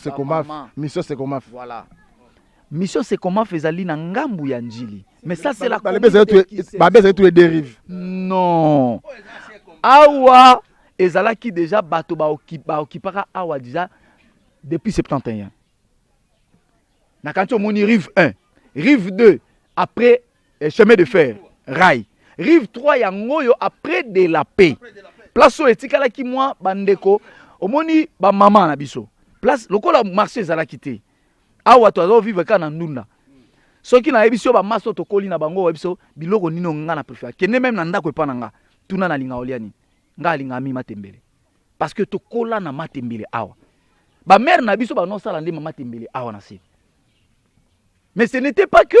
Sekomaf voilà mission Sekomaf ezali na ngambu ya njili mais ça c'est la babeza tous les dérives non awa ezalaki déjà bato baokipaka awa déjà depuis 71 na kanti omoni rive 1 rive 2 après chemin de fer rail rive 3 yangoyo après de la paix place oyo etikalaki mwa bandeko omoni bamama na biso place lokola marché ezalaki te awa tozovivre kaka na ndunda soki nayebi biso bamaso tokoli na bango biso biloko nino nga na préfère kende même na ndako epa na nga tuna na linga oliani nga alinga mi matembele parce que tokola na matembele awa bamere na biso banosala nde matembele awa na se mais ce n'était pas que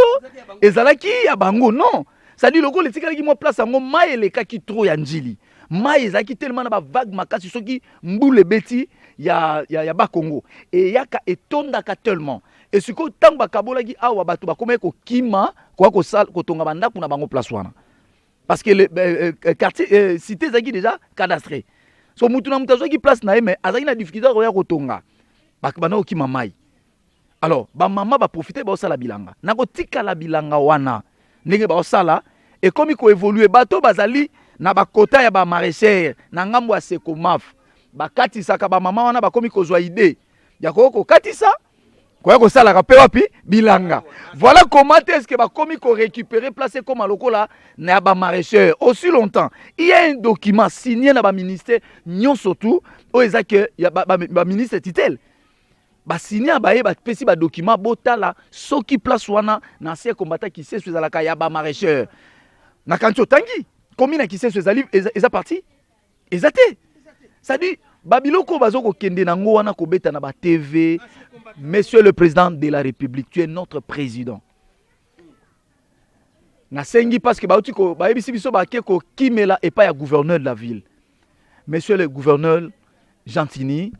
ezalaki ya bango non. C'est-à-dire le gars qui moi place en mai les cas qui trop yanjili mai ezaki tellement na ba vague makasi soki mbule beti ya ba Congo et yaka etonda ka tellement et ce que tant ba kabolaki awa batu ba komé ko kima ko sal ko tonga banda kuna bango place wana parce que le quartier cité zaki déjà cadastré so mutu na mutu qui place na mais azaki na difficulté ko ya ko tonga ba bana ko kima mai alors ba mama ba profiter ba osala bilanga na ko tika la bilanga wana ndenge ba osala et comme il ko évoluer bato bazali na bakota ya ba maraîchère na ngambo ya Sekomaf bakatisa ka ba mama wana ba komi kozwa idée ya ko katisa ko ko sala ka pe wapi bilanga voilà comment est-ce que ba komi ko récupérer placer comme lokola na ba maraîchère aussi longtemps il y a un document signé na ba ministère nyon surtout o ezake ya ba ministre titel ba signé ba pesi ba document botala soki place wana na ancien combattant qui sait sur la ya ba maraîcheur na kancho tangi combien qui sait sur ezali eza parti ezate ça dit babiloko bazoko kende nango wana ko beta na ba TV monsieur le président de la République tu es notre président na sengi parce que ba utiko ba ebisi biso ba ke ko kimela et pas ya gouverneur de la ville monsieur le gouverneur Gentini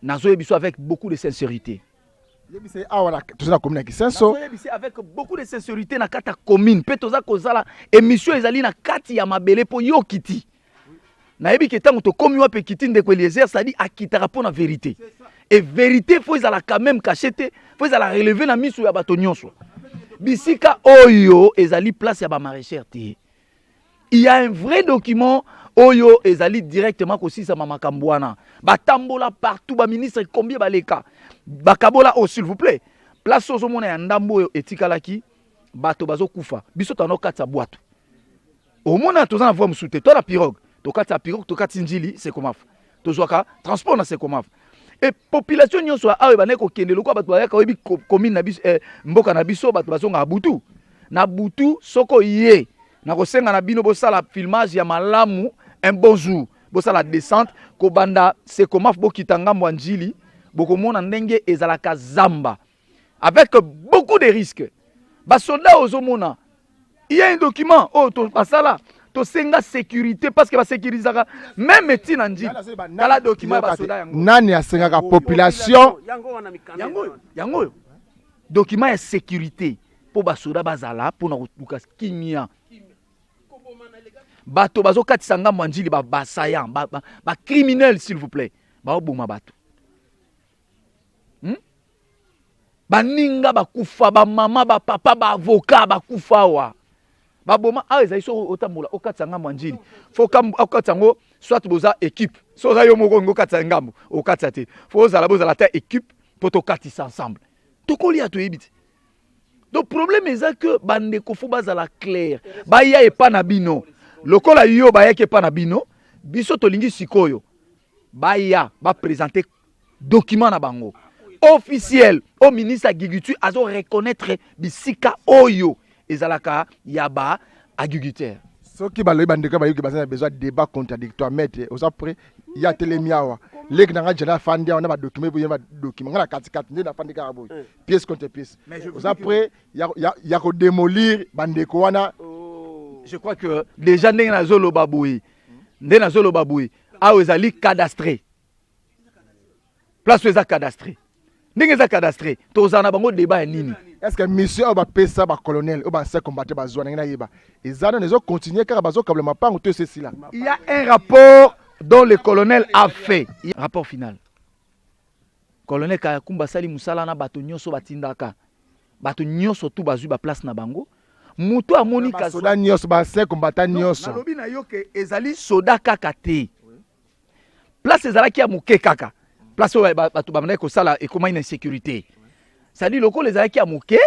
nazoyebiso avec beaucoup de sincérité. Avec beaucoup de sincérité na kata commune pe toza kozala émission ezali na kati ya mabele po yo kiti. Na yebi ke tango to komi wa pe kiti ndeko Eliezer ça dit akitara po na vérité. Et vérité faut ezala quand même cachete, faut ezala relever na miso ya bato nyonso. bisika oyo ezali place ya ba maraîchère te. Il y a un vrai document oyo ezali directement kosisa makambo wana. Batambola partout ba ministre combien baleka. Bakabola oh s'il vous plaît. Place ozo mona ya ndambo oyo etikalaki bato bazo kufa. Biso tano katsa boîte. Au mona tozana voix musute to la pirogue. To katsa pirogue to katsa njili c'est comment. Tozwaka transport na c'est comment. Et population nyonso awe baneko kende lokwa bato bayaka oyebi commune na biso mboka na biso bato bazonga na butu. Na butu soko ye na kosenga na bino bosala filmage ya malamu un bon jour bosala descente ko banda c'est comment bokita ngambo njili bokomona ndenge ezalaka zamba avec beaucoup de risques. Ba soldat ozomona il y a un document oh to basala to senga sécurité parce que ba sécurisaka même etina njili kala document ba soldat yango nani asengaka population yango document ya sécurité pour ba soldat bazala pour na kotuka kimia bato bazo katisa ngambo njili ba basayan ba criminel s'il vous plaît ba oboma bato baninga bakufa ba mama ba papa ba avocat bakufa wa baboma ezali so otambola okatisa ngambo njili fo okatisa ngo soit boza équipe so za yo moko ngo katisa ngambo okatisa te fo zala bozala ta équipe pour to katisa ensemble tokolia to yebiti. Donc problème est que bandeko fo bazala clair ba ya epa na bino lokola yo ba ya ke pa na bino biso to lingi sikoyo ba ya ba présenter document na bango officiel au ministre agriculture azo reconnaître bisika oyo ezalaka yaba agriculteur. Soki baloyi bandeko bayoki bazana besoin de débat contradictoire maître oza prêt ya telemiawa lek nanga jana fandi on a ba document boye ba document ngala katikati nde na fandi ka boye pièce contre pièce oza prêt ya ko démolir bandeko wana. Je crois que déjà ndenge na zolo baboué ndenge na zolo baboué a ezali cadastré place eza cadastré ndenge eza cadastré tozana bango débat ya nini. Est-ce que mission ba pesa ba colonel ou ba se combattre ba zona ngina yeba ezana nezo continuer car bazo kabla mapango to ceci là. Il y a un rapport dont le colonel a fait rapport final. Colonel Kayakumba sali musala na bato nyonso batindaka bato nyonso tu bazui ba place na bango mutu amoni ka soda nyonso ba se combattant nyonso nalobi na yo ke ezali soda kaka te place ezalaki ya muke kaka place bato bamana ko sala et comment une insécurité. Ça dit loko les alaki amoke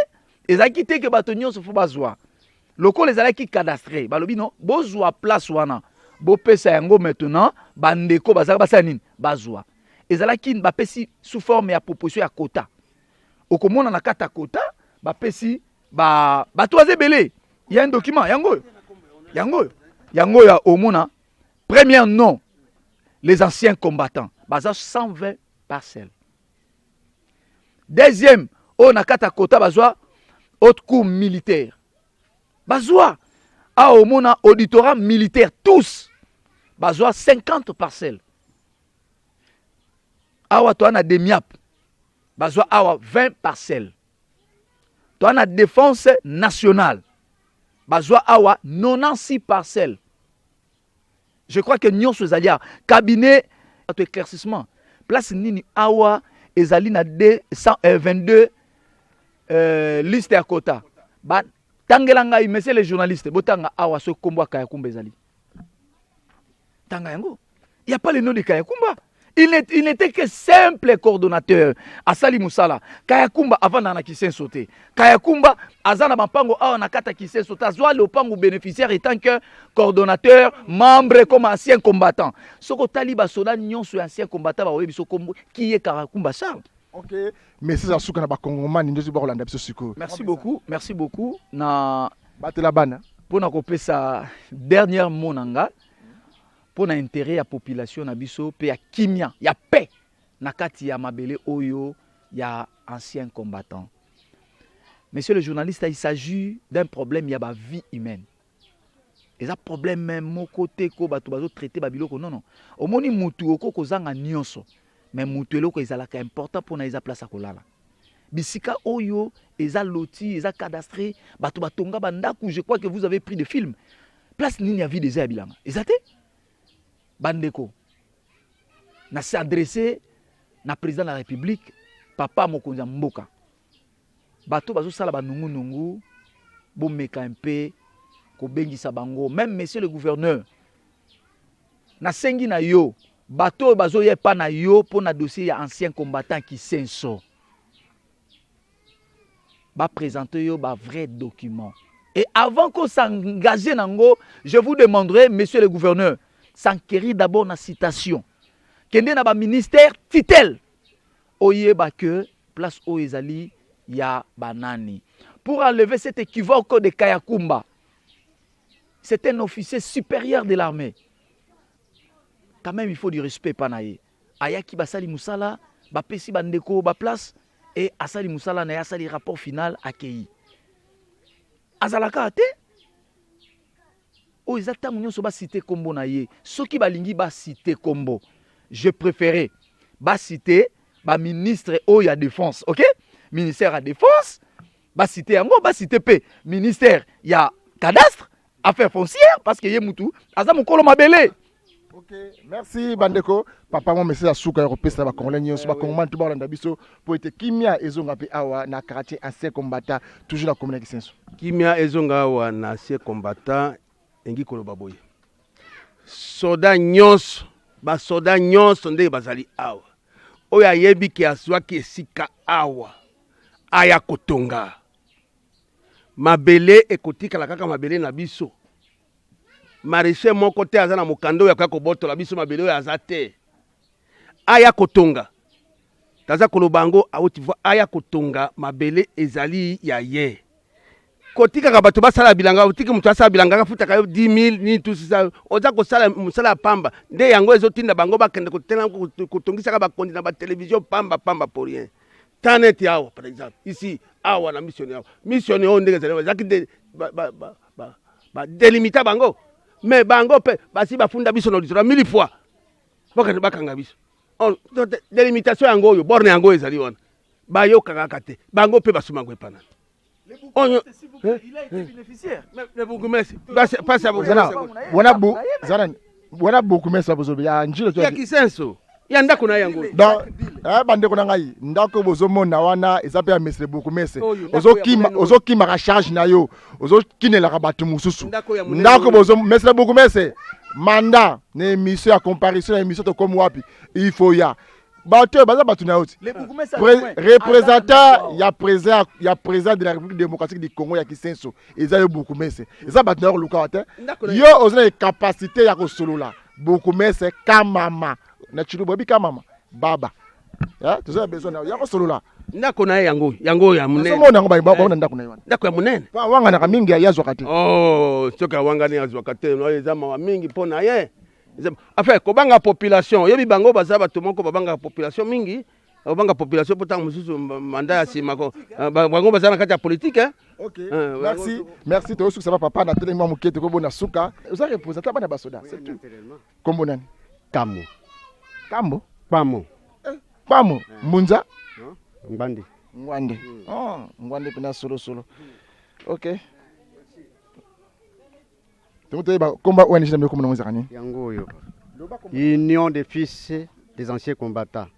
ezaki te ke bato nyonso fo bazwa loko les alaki cadastré balobi non bozwa place wana bo pesa yango maintenant bandeko bazaka basala nini bazwa ezalaki bapesi sous forme ya proposition ya quota okomona na kata quota bapesi bato azebele il y a un document yango ya omona premier nom les anciens combattants baza 120 parcelles. Deuxième, on a kata kota bazwa haute cour militaire. Bazwa a au mona auditorat militaire tous. Bazwa 50 parcelles. Awa to ana demiap. Bazwa awa 20 parcelles. To ana défense nationale. Bazwa awa 96 parcelles. Je crois que nyon sozalia cabinet d'éclaircissement. Place nini awa ezali na 22 liste ya quota. Ba tangela ngai monsieur les journalistes botanga awa so kombo Kayakumba ezali. Tanga yango. Il y a pas le nom de Kayakumba. Il n'était que simple coordonnateur. Asali Musala. Kayakumba avant na kisen sauté. Kayakumba azana mapango awa na kata kisen sauté. Azwa le pango bénéficiaire étant que coordonnateur, membre comme ancien combattant. Soko taliba soda nyonso ancien combattant ba webi so kombo qui est Kayakumba Charles. OK. Mais c'est ça souka na ba kongomani ndozi ba Rolanda biso siko. Merci beaucoup. Merci beaucoup na batela bana. Pour na kopesa dernière mot nanga. Pour l'intérêt à la population na biso pe ya kimia ya paix na kati ya mabele oyo ya anciens combattants. Monsieur le journaliste, il s'agit d'un problème ya ba vie humaine. Et ça problème même mon côté ko bato bazo traiter ba biloko non. Omoni mutu oko kozanga nyonso. Mais mutu eloko ezalaka important pour na eza place a kolala. Bisika oyo eza loti eza cadastré bato batonga bandaku, je crois que vous avez pris des films. Place nini ya vie des abilanga. Ezate Bandeko, na s'est adressé na président de la République, Papa Mokonza Mboka. bato bazosala banungu-nungu bomeka un peu kobengisa bango. Même monsieur le gouverneur nasengi na yo bato bazoyepa na yo pour na dossier ya ancien combattant qui senso ba présenter yo ba vrai document. Et avant qu'on s'engage nango, je vous demanderai, monsieur le gouverneur, s'enquérir d'abord na citation. Kende na ba ministère titel. Oyeba que place o ezali ya banani. Pour enlever cet équivoque de Kayakumba, c'est un officier supérieur de l'armée. Quand même, il faut du respect, panaye. Ayaki basali musala, ba pesi bandeko ba place, et asali musala na asali rapport final accueilli. Azalaka te? O ezata munyo so ba cité kombo na ye. Soki balingi ba cité kombo. Je préférais ba cité ba ministre o ya défense, OK? Ministère à défense, ba cité yango, ba cité P, ministère ya cadastre, affaires foncières parce que ye mutu aza mukolo mabele. Ok, merci Bandeko. Papa moi message asuka ya kopesa ba congolais nyonso ba congolais tout balanda biso po ete kimia ezonga pe awa na quartier ancien combattant toujours na commune Kisenso. Kimia ezonga awa na ancien combattant engi koloba boye. Soda nyonso, ba soda nyonso nde bazali awa. Oya yebi ki aswaki esika awa. Aya kotonga. Mabele ekotika la kaka mabele na biso. Maréchal mon côté azana mokando ya kako boto la biso mabele ya azate. Aya kotonga. Taza kolobango awoti vo aya kotonga mabele ezali ya ye. Kotika ka bato basala bilanga otiki mutu asala bilanga kafuta kayo 10,000 ni tout ça. Oza ko sala musala pamba. Nde yango ezotinda bango bakende kotela kotongisa ka bakondi na ba télévision pamba pour rien. Tanet yawo par exemple. Ici awa na missionnaire. Missionnaire on ndenge zali zaki de ba délimita bango. Mais bango pe basi bafunda biso no lisura 1000 fois. Bakende bakanga biso. On délimitation yango yo borne yango ezali wana. Bayo kaka te. Bango pe basuma ngwe pana. Il a été bénéficiaire. Le bourgmestre. Passe à vous. Wana beaucoup mais ça bozo ya njilo to. Ya Kisenso. Ya ndako na yango. Donc bandeko na ngai ndako bozo mona wana ezape ya mesre beaucoup mais ozo kima ka charge na yo ozo kinela ka batu mususu. Ndako bozo mesre beaucoup mais mandat na émission ya comparaison na émission to comme wapi il faut ya bato baza batu na oti représentant ya président de la République démocratique du Congo ya Kisenso eza yo beaucoup mais eza batu na luka te yo ozo capacité ya ko solola beaucoup mais kamama na chilubo bika mama baba ya tuza besoin na ya ko solola ndako na yango ya munene somo na ngba ba na ndako na yo ndako ya munene pa wanga na mingi ya yazwa kate soka wanga ni yazwa kate no ezama wa mingi pona ye enfin kobanga population yebi bango baza bato moko babanga population mingi babanga population potang mususu manda ya sima ko bango baza na kati ya politique hein. OK merci to suka papa na tele mwa mukete ko bona suka uza representer bana basoda c'est tout kombo nani Kambo Pamo Munza Ngwande Ngwande pina solo OK combat ONG na meko mnonza kani yango yo Union des fils des anciens combattants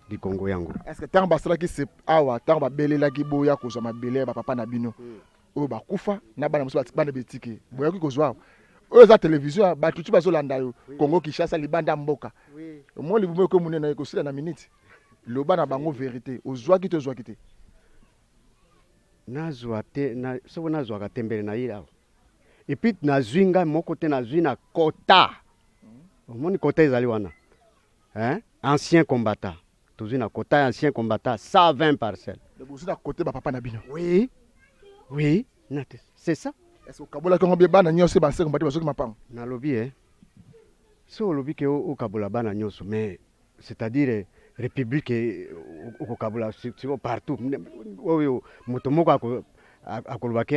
du Congo yango. Est-ce que tant basala ki se awa tant ba belela ki boya ko zo mabele ba papa na bino o ba kufa na bana muso bana betike boya ki ko zo oyo za télévision bato tu bazolanda yo Congo Kinshasa libanda mboka mo libume ko munene ko sila na minute loba na bango vérité ozwa ki to te na zwate na so na zwaka tembele na ila et puis na zwinga moko te na zwina kota omoni kota ezali wana ancien combattant toujours na kota ancien combattant 120 parcelles de bosi na côté ba papa na bino oui c'est ça. Est-ce que Kabola Kongo bien bana nyonso ba seko mbati bazoki mapang na lobi so lobi ke o Kabola bana nyonso mais c'est-à-dire république o Kabola c'est partout oyo moto moko akolobaki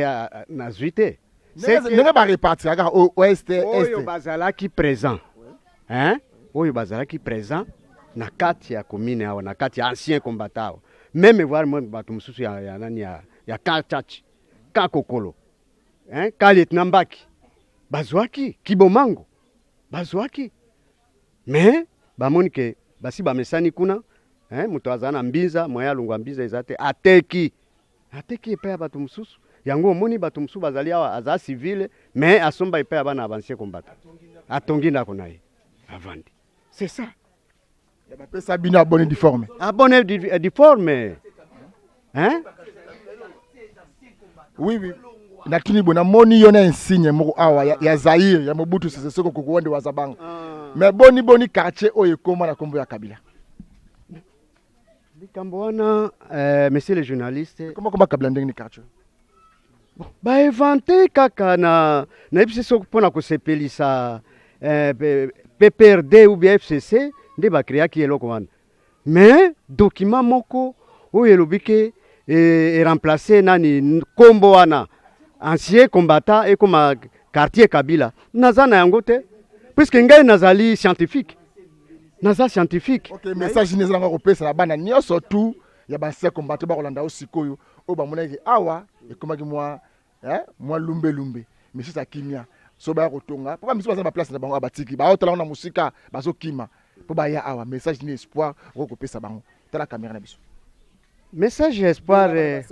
na zuite c'est que ba répartir aka au ouest est oyo bazala qui présent oyo bazala qui présent na kati ya commune awa na kati ya ancien combattant même voir moi bato mususu ya nani ya Kachachi Kakokolo Kalet Nambaki bazwaki Kibomango bazwaki mais bamoni ke basi bamesani kuna muto azana mbinza moya lungwa mbinza ezate ateki ateki epai ya bato mosusu yango omoni bato mosusu bazali awa aza civile mais asomba epai ya bana ancien combattant atongi ndako na ye avandi. C'est ça. bapesa bino abone difforme Abonné difforme. Hein? oui natuni bona moni yo na insigne moko awa ya Zaire ya Mobutu Sese Seko kukuwende wa Zabanga mais boni quartier oyo ekoma na kombo ya Kabila Likambo wana monsieur le journaliste comment Kabila ndenge ni quartier ba inventé kaka na yebisi soko mpona kosepelisa PPRD ou bien FCC nde bakreaki eloko wana mais document moko oyo elobi ke remplacer nani kombo wana ancien combattant ekoma quartier Kabila naza na yango te puisque ngai nazali scientifique naza scientifique. OK message ni zanga kopesa na bana nyonso tu ya ba ancien combattant ba kolanda osikoyo o ba monaki awa ekomaki mwa lumbe mais c'est ça kimia so ba kotonga papa miso baza ba place na bango abatiki ba otala na musika bazo kima po ba ya awa message ni espoir kopesa bango tala caméra na biso message espoir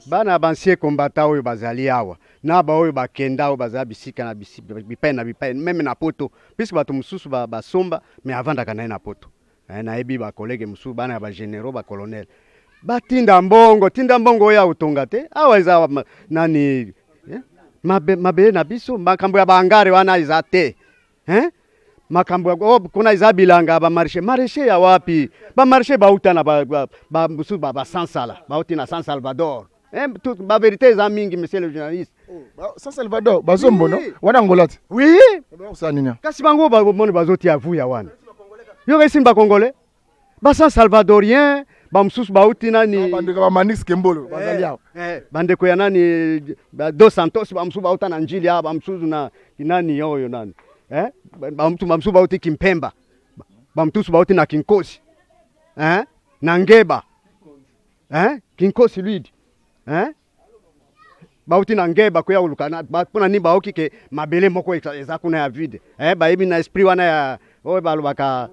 bana bancien combattant oyo bazali awa na ba oyo bakenda oyo bazali bisika na bipai même na poto puisque bato mususu basomba mais avandaka na na poto na ebi ba collègue mususu bana ba généraux ba colonel batinda mbongo ya utonga te awa eza nani mabe na biso makambo ya bangare wana eza te makambo kuna eza bilanga ba marché ya wapi ba marché bauta na ba musu ba Sansala bauti na San Salvador ba vérité eza mingi monsieur le journaliste San Salvador bazombo no wana ngolate oui ça nini kasi bango ba moni bazoti avuya wana yo kesi ba congolais ba San Salvadorien ba mususu bauti nani bandeko ba Manix Kembolo bazali awa bandeko ya nani Dos Santos ba mususu bauta na njili ba mususu na nani yoyo nani ba mususu bauti Kimpemba ba mususu bauti na Kinkosi na Ngeba Kinkosi Lwidi bauti na Ngeba ko ya ulukana pona ni baoki ke mabele moko eza kuna ya vide ba yebi na esprit wana ya oyo balobaka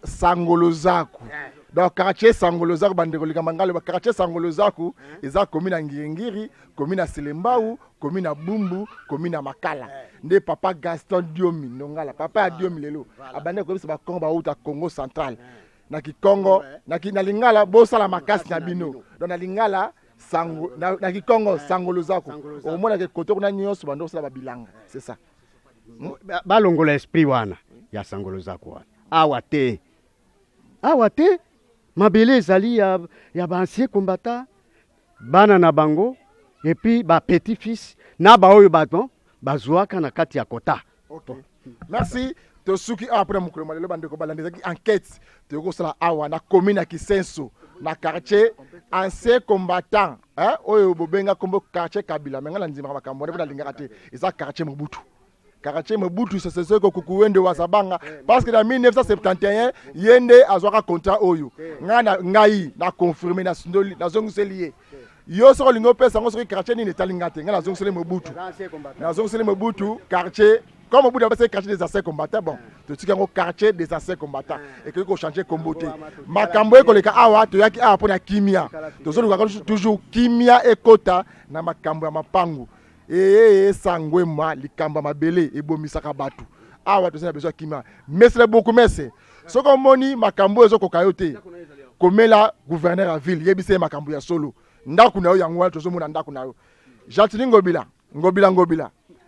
Sangolozaku donc quartier Sangolozaku bandeko likamangalo ba quartier Sangolozaku eza commune na Ngiringiri commune na Selembau commune na Bumbu commune na Makala nde papa Gaston Diomi nongala papa ya Diomi lelo abande ko bisa ba Congo ba uta Congo central na Kikongo na Lingala bosala makasi na bino donc na Lingala sango na Kikongo Sangolozaku au moins na koto kuna nyonso bando sala ba bilanga c'est ça balongola esprit wana ya Sangolozaku wana awa te mabele ezali ya ba ancien combattant bana na bango et puis ba petit fils na ba oyo baton bazwaka na kati ya kota. OK merci tosuki après mukolo malelo bandeko balandezaki enquête toko sala awa na commune ya Kisenso na quartier ancien combattant oyo bobenga kombo quartier Kabila menga ndima makambo na lingaka te eza quartier Mobutu Sese Seko kukuwende wa Zabanga parce que dans 1971 yende azwaka contrat oyo ngai na confirmer na sundoli na zonguselié yo soko lingo pesa ngo soko quartier ni netalingate nga na zonguseli Mobutu quartier comme Mobutu a passé quartier des anciens combattants bon to tika ngo quartier des anciens combattants et que ko changer kombote makambo e koleka awa to yaki awa pona kimia to zo toujours kimia ekota na makambo ya mapangu sangwe ma likamba mabele ebomisaka batu awa tozana besoin kima mesle beaucoup messe soko moni makambo ezo kokayote komela gouverneur à ville yebise makambo ya solo ndaku na yo yango tozo mona ndaku na yo Jatini ngobila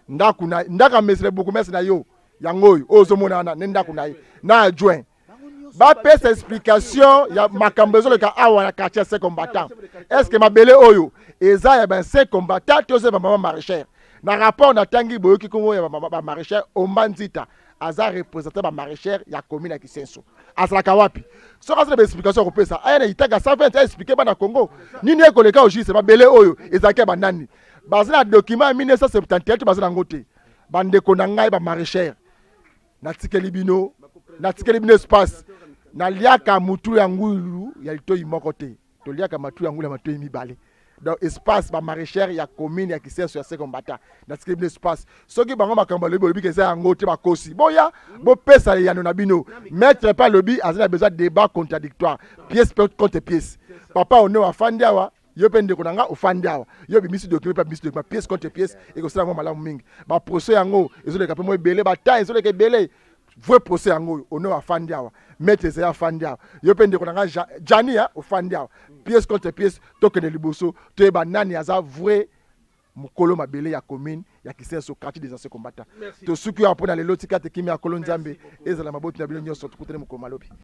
ndaku na ndaka mesle beaucoup messe na yo yango ozo mona na ndaku na na adjoint ba pesa explication ya makambo ezo le ka awa na quartier ces combattants est-ce que mabele oyo eza ya ben ces combattants toze ba mama maraîchère na rapport na tangi boyoki kongo ya ba maraîchère ombanzita aza représentant ba maraîchère ya commune ya Kisenso asalaka wapi so ka ba explication ko pesa aya na itaga 120 a expliquer ba na Congo nini ekoleka ojise mabele oyo ezaka ba nani bazana document 1977 bazana ngote bandeko na ngai ba maraîchère na tikeli bino espace na liaka mutu ya ngulu ya litoi moko te to liaka matu ya ngulu ya matoi mibale dans espace ba maraîchère ya commune ya Kisenso ya combattant na script espace soki bango makambo lobi lobi ke ça ngote ba kosi boya bo pesa ya no na bino maître pas lobby a besoin de débat contradictoire pièce contre pièce papa on est afandi awa yo pende ko nanga ofandi awa yo bimisi document pas bimisi document pièce contre pièce et ko sala ngo malamu mingi ba procès yango ezo le kapemo ebele ba temps ezo le kebele vrai procès yango on est afandi awa maître c'est afandi awa yo pende ko nanga jani ya ofandi awa pièce contre pièce tokene liboso to eba nani aza vrai mukolo mabele ya commune ya Kisenso quartier des anciens combattants to suki apona lelo tika te kimi ya kolonzambe ezala maboti na bilo nyonso tukutene mukolo malobi.